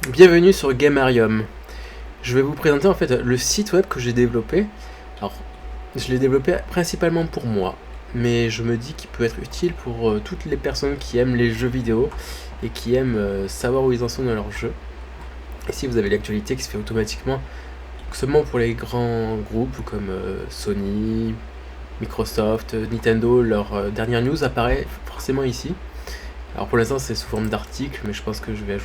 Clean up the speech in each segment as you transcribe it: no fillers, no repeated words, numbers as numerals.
Bienvenue sur Gamarium. Je vais vous présenter en fait le site web que j'ai développé. Alors, je l'ai développé principalement pour moi, mais je me dis qu'il peut être utile pour toutes les personnes qui aiment les jeux vidéo et qui aiment savoir où ils en sont dans leurs jeux. Ici, vous avez l'actualité qui se fait automatiquement seulement pour les grands groupes comme Sony, Microsoft, Nintendo. Leur dernière news apparaît forcément ici. Alors pour l'instant c'est sous forme d'article, mais je pense que je vais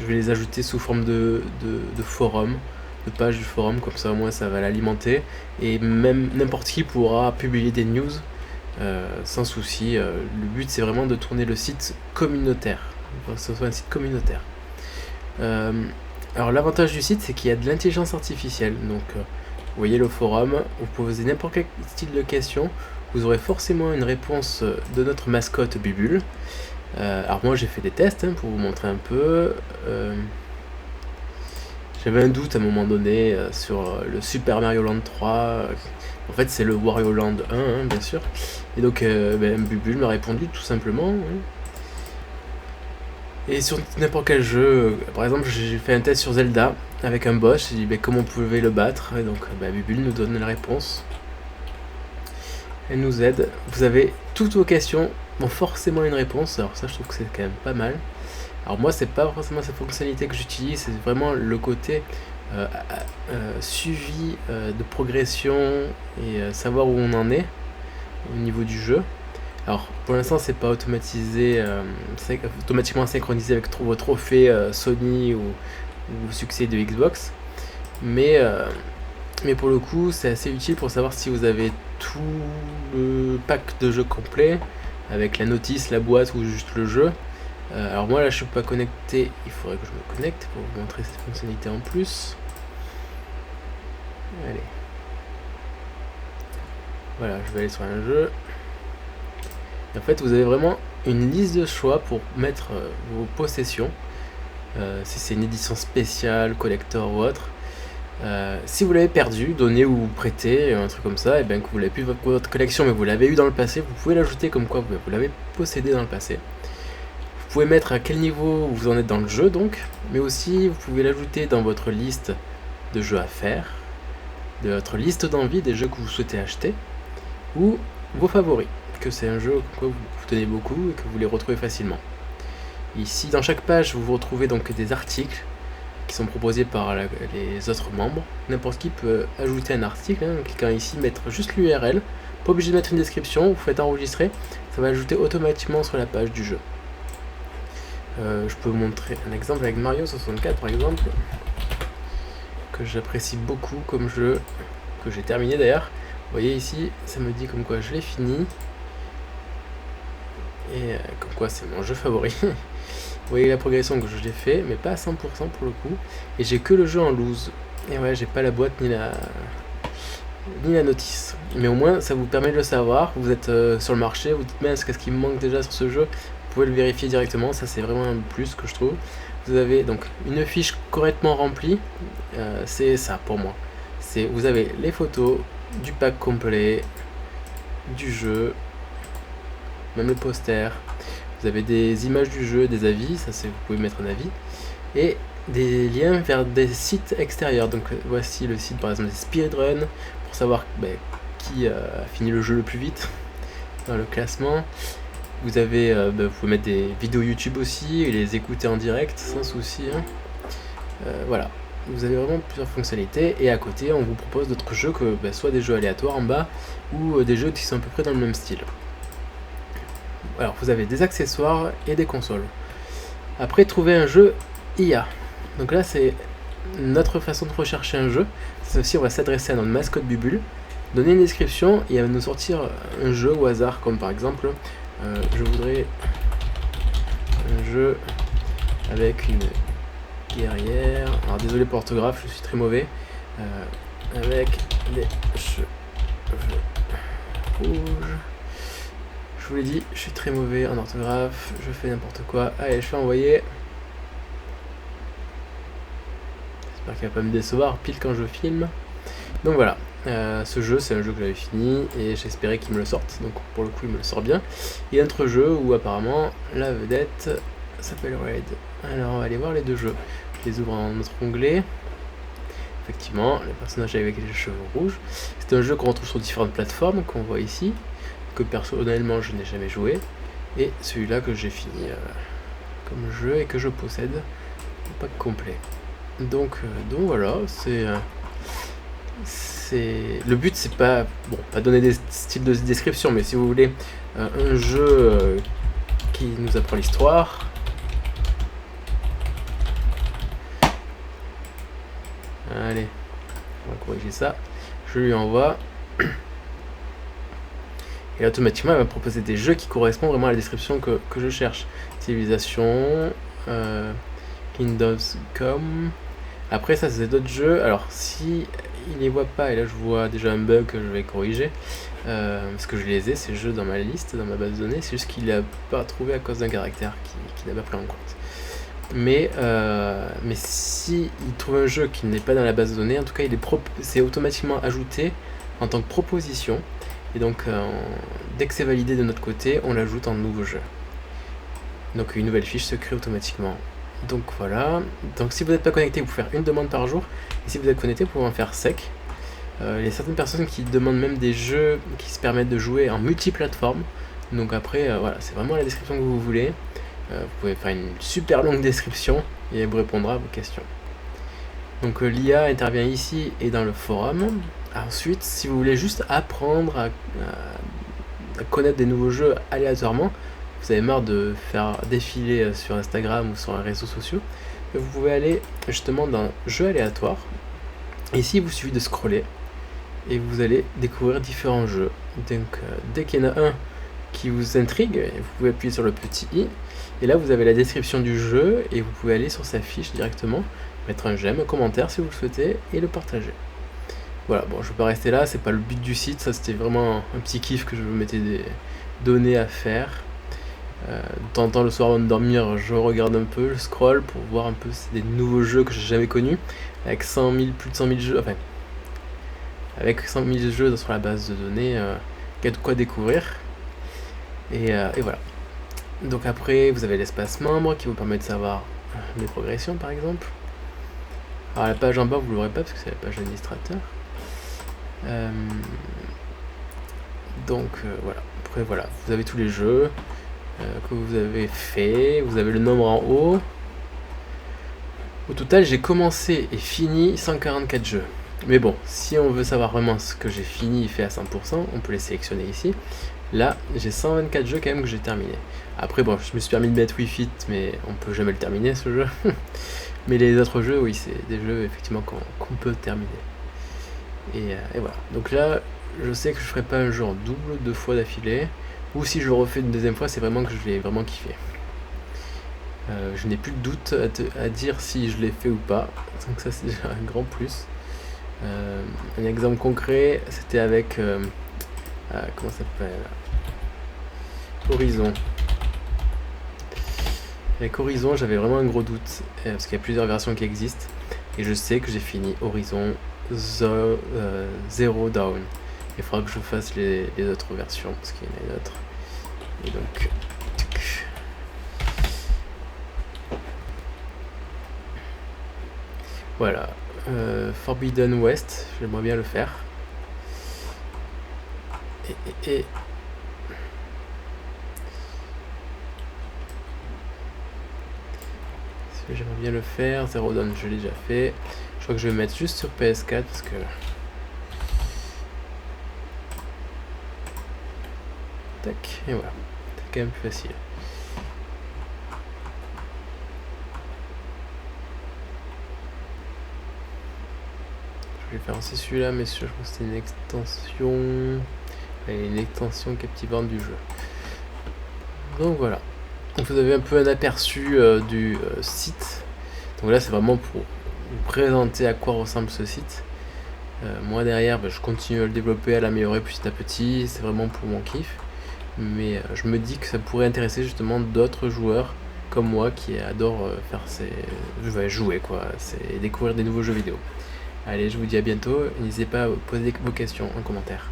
les ajouter sous forme de forum, de page du forum, comme ça au moins ça va l'alimenter. Et même n'importe qui pourra publier des news sans souci. Le but c'est vraiment de tourner le site communautaire, que ce soit un site communautaire. Alors l'avantage du site c'est qu'il y a de l'intelligence artificielle, donc vous voyez le forum, vous posez n'importe quel style de question, vous aurez forcément une réponse de notre mascotte Bubule. Alors moi j'ai fait des tests pour vous montrer un peu. J'avais un doute à un moment donné sur le Super Mario Land 3. En fait c'est le Wario Land 1 bien sûr. Et donc Bubule m'a répondu tout simplement. Et sur n'importe quel jeu, par exemple j'ai fait un test sur Zelda avec un boss, j'ai dit comment on pouvait le battre, et donc Bubule nous donne la réponse. Elle nous aide. Vous avez toutes vos questions ont forcément une réponse, alors ça je trouve que c'est quand même pas mal. Alors moi c'est pas forcément cette fonctionnalité que j'utilise, c'est vraiment le côté suivi de progression et savoir où on en est au niveau du jeu. Alors pour l'instant c'est pas automatisé, c'est automatiquement synchronisé avec vos trophées Sony ou succès de Xbox, mais pour le coup c'est assez utile pour savoir si vous avez tout le pack de jeu complet avec la notice, la boîte ou juste le jeu. Alors moi là je suis pas connecté, il faudrait que je me connecte pour vous montrer cette fonctionnalité en plus. Allez, voilà, je vais aller sur un jeu. Et en fait vous avez vraiment une liste de choix pour mettre vos possessions, si c'est une édition spéciale, collector ou autre. Si vous l'avez perdu, donné ou prêté, un truc comme ça, et bien que vous l'avez plus votre collection mais vous l'avez eu dans le passé, vous pouvez l'ajouter comme quoi vous l'avez possédé dans le passé. Vous pouvez mettre à quel niveau vous en êtes dans le jeu donc, mais aussi vous pouvez l'ajouter dans votre liste de jeux à faire, de votre liste d'envie des jeux que vous souhaitez acheter, ou vos favoris, que c'est un jeu que vous tenez beaucoup et que vous les retrouvez facilement. Ici dans chaque page vous retrouvez donc des articles qui sont proposés par les autres membres. N'importe qui peut ajouter un article, en cliquant ici, mettre juste l'URL, pas obligé de mettre une description, vous faites enregistrer, ça va ajouter automatiquement sur la page du jeu. Je peux vous montrer un exemple avec Mario 64 par exemple, que j'apprécie beaucoup comme jeu, que j'ai terminé d'ailleurs. Vous voyez ici, ça me dit comme quoi je l'ai fini, et comme quoi c'est mon jeu favori. Vous voyez la progression que je l'ai fait, mais pas à 100% pour le coup. Et j'ai que le jeu en loose. Et ouais, j'ai pas la boîte ni la notice. Mais au moins, ça vous permet de le savoir. Vous êtes sur le marché, vous dites, mais qu'est-ce qui me manque déjà sur ce jeu? Vous pouvez le vérifier directement. Ça, c'est vraiment un plus que je trouve. Vous avez donc une fiche correctement remplie. C'est ça pour moi. Vous avez les photos du pack complet, du jeu, même le poster. Vous avez des images du jeu, des avis, ça c'est vous pouvez mettre un avis, et des liens vers des sites extérieurs. Donc voici le site par exemple des speedrun pour savoir qui a fini le jeu le plus vite dans le classement. Vous avez, vous pouvez mettre des vidéos YouTube aussi et les écouter en direct sans souci. Voilà, vous avez vraiment plusieurs fonctionnalités, et à côté on vous propose d'autres jeux que soit des jeux aléatoires en bas ou des jeux qui sont à peu près dans le même style. Alors vous avez des accessoires et des consoles. Après, trouver un jeu IA. Donc là c'est notre façon de rechercher un jeu. C'est aussi, on va s'adresser à notre mascotte Bubule, donner une description et elle va nous sortir un jeu au hasard, comme par exemple je voudrais un jeu avec une guerrière. Alors désolé pour l'orthographe, je suis très mauvais. Avec des cheveux rouges. Je vous l'ai dit, je suis très mauvais en orthographe, je fais n'importe quoi. Allez, je fais envoyer. J'espère qu'il va pas me décevoir pile quand je filme. Donc voilà, ce jeu c'est un jeu que j'avais fini et j'espérais qu'il me le sorte. Donc pour le coup il me le sort bien. Il y a un autre jeu où apparemment la vedette s'appelle Raid. Alors on va aller voir les deux jeux. Je les ouvre en autre onglet. Effectivement, le personnage avec les cheveux rouges. C'est un jeu qu'on retrouve sur différentes plateformes, qu'on voit ici, que personnellement je n'ai jamais joué, et celui-là que j'ai fini comme jeu et que je possède, pas complet. Donc voilà, c'est le but, c'est pas donner des styles de description, mais si vous voulez un jeu qui nous apprend l'histoire. Allez, on va corriger ça. Je lui envoie. Et automatiquement, elle va me proposer des jeux qui correspondent vraiment à la description que je cherche. Civilisation, Kingdoms Come. Après, ça, c'est d'autres jeux. Alors, si il les voit pas, et là, je vois déjà un bug que je vais corriger, parce que je les ai, ces jeux, dans ma liste, dans ma base de données. C'est juste qu'il n'a pas trouvé à cause d'un caractère qui n'a pas pris en compte. Mais si il trouve un jeu qui n'est pas dans la base de données, en tout cas, c'est automatiquement ajouté en tant que proposition. Et donc, dès que c'est validé de notre côté, on l'ajoute en nouveau jeu. Donc, une nouvelle fiche se crée automatiquement. Donc voilà. Donc, si vous n'êtes pas connecté, vous pouvez faire une demande par jour. Et si vous êtes connecté, vous pouvez en faire sec. Il y a certaines personnes qui demandent même des jeux qui se permettent de jouer en multiplateforme. Donc après, voilà, c'est vraiment la description que vous voulez. Vous pouvez faire une super longue description et elle vous répondra à vos questions. Donc l'IA intervient ici et dans le forum. Ensuite, si vous voulez juste apprendre à connaître des nouveaux jeux aléatoirement, vous avez marre de faire défiler sur Instagram ou sur les réseaux sociaux, vous pouvez aller justement dans jeux aléatoires. Et ici, il vous suffit de scroller et vous allez découvrir différents jeux. Donc dès qu'il y en a un qui vous intrigue, vous pouvez appuyer sur le petit i. Et là, vous avez la description du jeu et vous pouvez aller sur sa fiche directement, mettre un j'aime, un commentaire si vous le souhaitez et le partager. Voilà, bon, je ne vais pas rester là, c'est pas le but du site, ça c'était vraiment un petit kiff que je me mettais des données à faire. De temps en temps, le soir avant de dormir, je regarde un peu, je scroll pour voir un peu des nouveaux jeux que j'ai jamais connus, avec plus de 100 000 jeux, enfin, avec 100 000 jeux sur la base de données, il y a de quoi découvrir. Et voilà. Donc après, vous avez l'espace membre qui vous permet de savoir les progressions par exemple. Alors la page en bas, vous l'aurez pas parce que c'est la page administrateur. Donc voilà. Après voilà, vous avez tous les jeux que vous avez fait. Vous avez le nombre en haut. Au total, j'ai commencé et fini 144 jeux. Mais bon, si on veut savoir vraiment ce que j'ai fini et fait à 100%, on peut les sélectionner ici. Là, j'ai 124 jeux quand même que j'ai terminé. Après, bon, je me suis permis de mettre Wii Fit, mais on peut jamais le terminer ce jeu. Mais les autres jeux, oui, c'est des jeux effectivement qu'on peut terminer. Et voilà. Donc là, je sais que je ferai pas un jeu en double, 2 fois d'affilée. Ou si je le refais une deuxième fois, c'est vraiment que je l'ai vraiment kiffé. Je n'ai plus de doute à dire si je l'ai fait ou pas. Donc ça, c'est déjà un grand plus. Un exemple concret, c'était avec... comment ça s'appelle ? Horizon. Avec Horizon, j'avais vraiment un gros doute, parce qu'il y a plusieurs versions qui existent, et je sais que j'ai fini Horizon Zero Dawn. Il faudra que je fasse les autres versions, parce qu'il y en a d'autres. Et donc... Voilà. Forbidden West, j'aimerais bien le faire. Et j'aimerais bien le faire. Zero Dawn, je l'ai déjà fait. Je crois que je vais mettre juste sur PS4 parce que... Tac, et voilà. C'est quand même plus facile. Je vais faire aussi celui-là, mais je crois que c'était une extension... une extension captivante du jeu. Donc voilà. Donc vous avez un peu un aperçu du site. Donc là c'est vraiment pour vous présenter à quoi ressemble ce site. Moi derrière je continue à le développer, à l'améliorer petit à petit. C'est vraiment pour mon kiff. Mais je me dis que ça pourrait intéresser justement d'autres joueurs comme moi qui adorent jouer quoi, c'est découvrir des nouveaux jeux vidéo. Allez, je vous dis à bientôt. N'hésitez pas à poser vos questions en commentaire.